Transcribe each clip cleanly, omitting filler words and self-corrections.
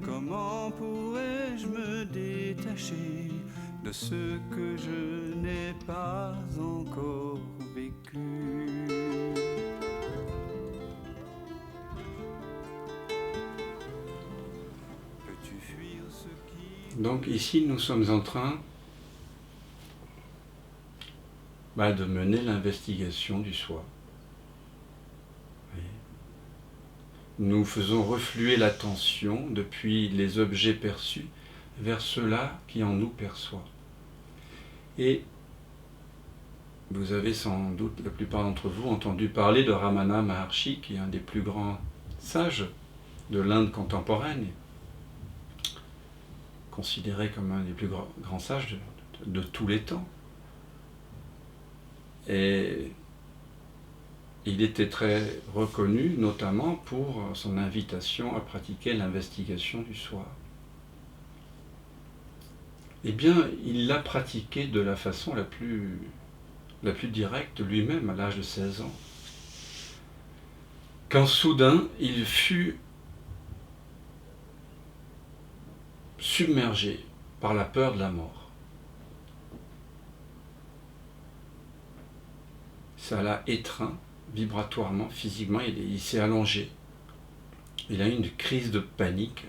Comment pourrais-je me détacher de ce que je n'ai pas encore vécu? Peux-tu fuir ce qui... Donc ici, nous sommes en train de mener l'investigation du soi. Nous faisons refluer l'attention depuis les objets perçus vers ceux-là qui en nous perçoit. Et vous avez sans doute, la plupart d'entre vous, entendu parler de Ramana Maharshi, qui est un des plus grands sages de l'Inde contemporaine, considéré comme un des plus grands sages de tous les temps. Et il était très reconnu, notamment pour son invitation à pratiquer l'investigation du soi. Eh bien, il l'a pratiqué de la façon la plus directe lui-même à l'âge de 16 ans. Quand soudain, il fut submergé par la peur de la mort. Ça l'a étreint vibratoirement, physiquement, il s'est allongé. Il a eu une crise de panique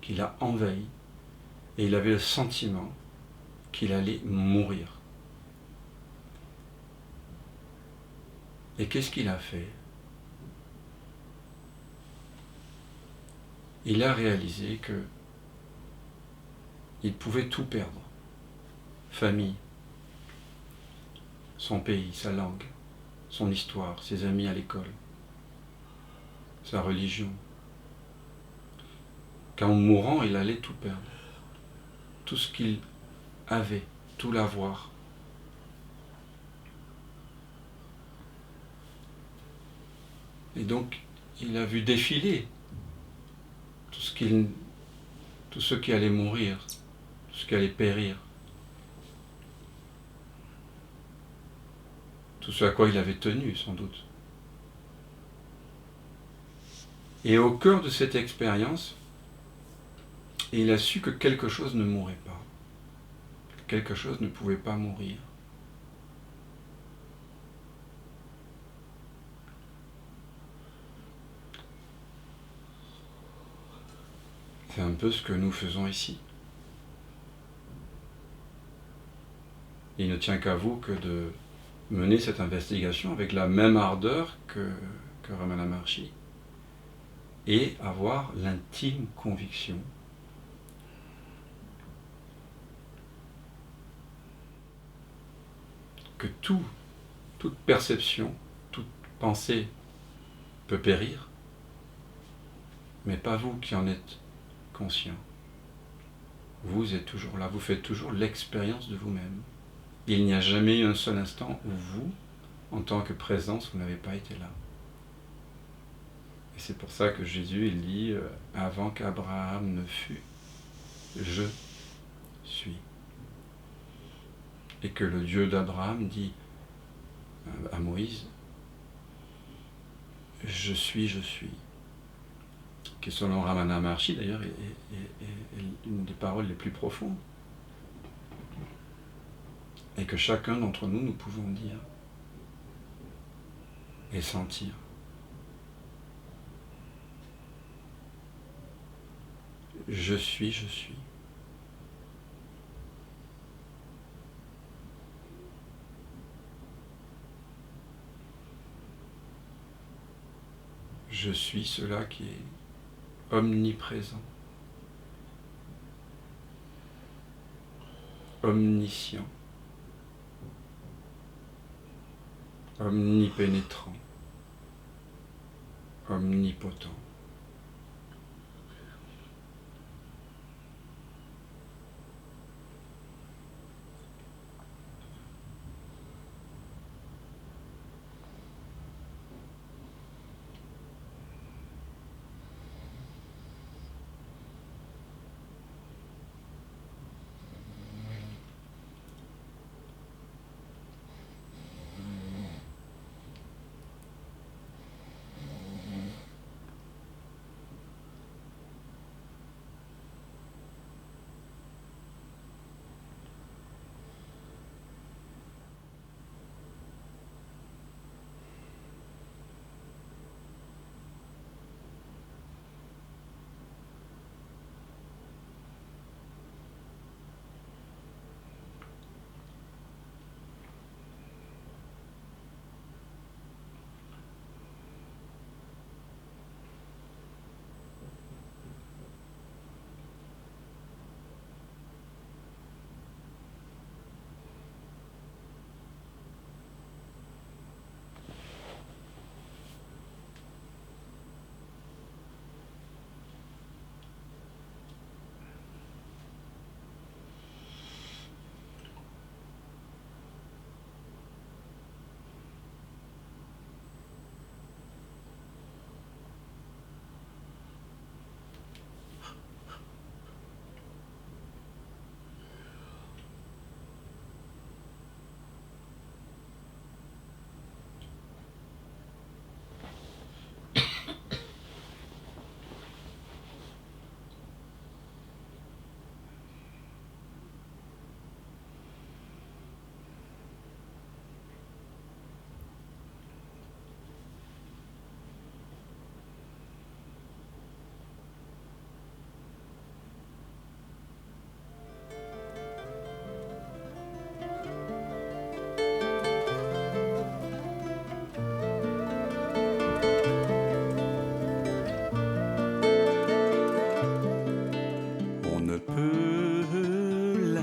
qui l'a envahi et il avait le sentiment qu'il allait mourir. Et qu'est-ce qu'il a fait? Il a réalisé que il pouvait tout perdre. Famille, son pays, sa langue, son histoire, ses amis à l'école, sa religion. Qu'en mourant, il allait tout perdre. Tout ce qu'il avait, tout l'avoir. Et donc, il a vu défiler tout ce qui allait mourir, tout ce qui allait périr. Tout ce à quoi il avait tenu, sans doute. Et au cœur de cette expérience, il a su que quelque chose ne mourrait pas. Quelque chose ne pouvait pas mourir. C'est un peu ce que nous faisons ici. Il ne tient qu'à vous que de mener cette investigation avec la même ardeur que Ramana Maharshi et avoir l'intime conviction que toute perception, toute pensée peut périr, mais pas vous qui en êtes conscient. Vous êtes toujours là, vous faites toujours l'expérience de vous-même. Il n'y a jamais eu un seul instant où vous, en tant que présence, vous n'avez pas été là. Et c'est pour ça que Jésus, il dit, avant qu'Abraham ne fût, je suis. Et que le Dieu d'Abraham dit à Moïse, je suis, qui selon Ramana Maharshi d'ailleurs est une des paroles les plus profondes. Et que chacun d'entre nous, nous pouvons dire et sentir. Je suis. Je suis cela qui est omniprésent, omniscient, omnipénétrant, omnipotent.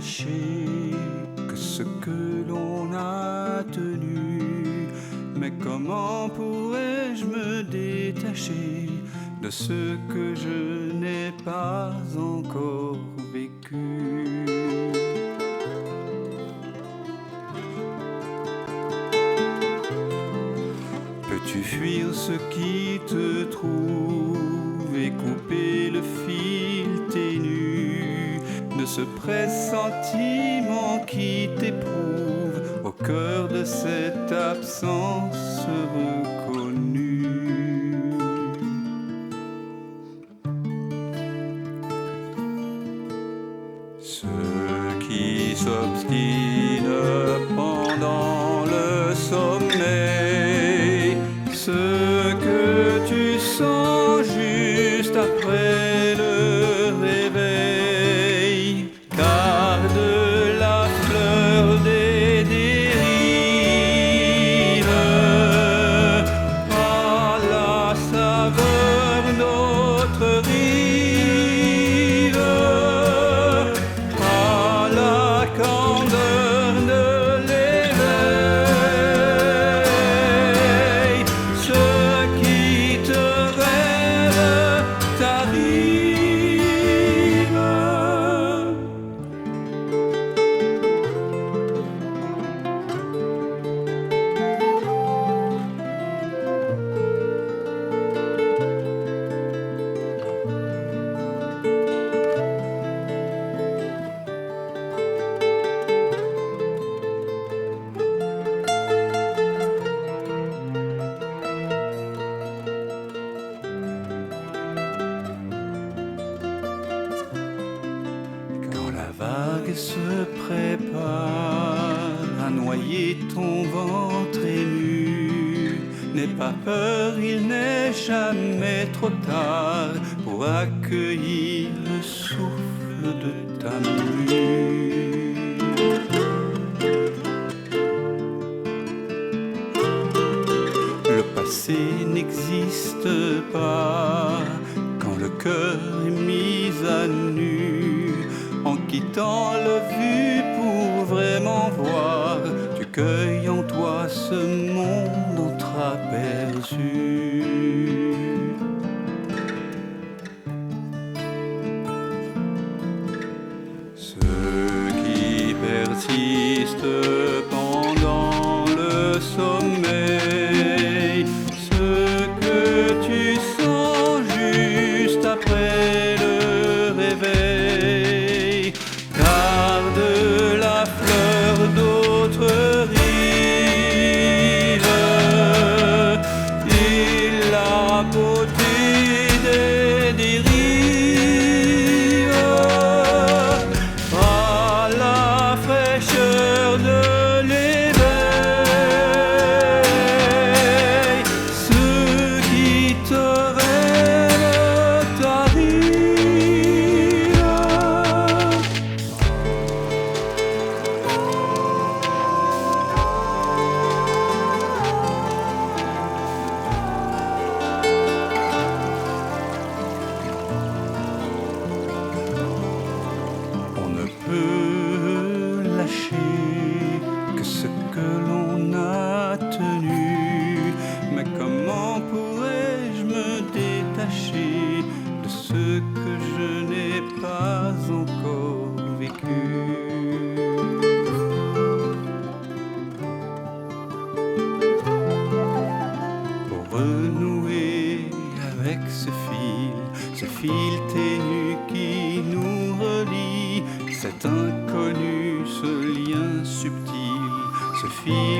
lâcher que ce que l'on a tenu. Mais comment pourrais-je me détacher de ce que je n'ai pas encore vécu? Peux-tu fuir ce qui te trouve et couper le fil ténu de ce pressentiment qui t'éprouve au cœur de cette absence reconnue? Ceux qui s'obstinent pendant le sommeil, ce que tu sens juste après le réveil, garde la fleur des dérives, à la saveur notre rive, à la candeur de l'éveil. Ce qui te rêve t'arrive. Quand la vague se prépare à noyer ton ventre nu, n'aie pas peur, il n'est jamais trop tard pour accueillir le souffle de ta mue. Le passé n'existe pas quand le cœur est mis à nu. En quittant le vu pour vraiment voir, tu cueilles en toi ce monde entreaperçu. Ceux qui persistent pendant le sommeil, ce que tu sens juste après le réveil, garde la fleur d'autres rives et la beauté des dérives, à la fraîcheur de l'éveil. Ce qui te rêve t'arrive. On ne peut lâcher que ce que l'on a tenu. Mais comment pourrais-je me détacher de ce que je n'ai pas encore vécu? Pour renouer avec ce fil ténu qui nous relie, cet inconnu, ce lien subtil, ce fil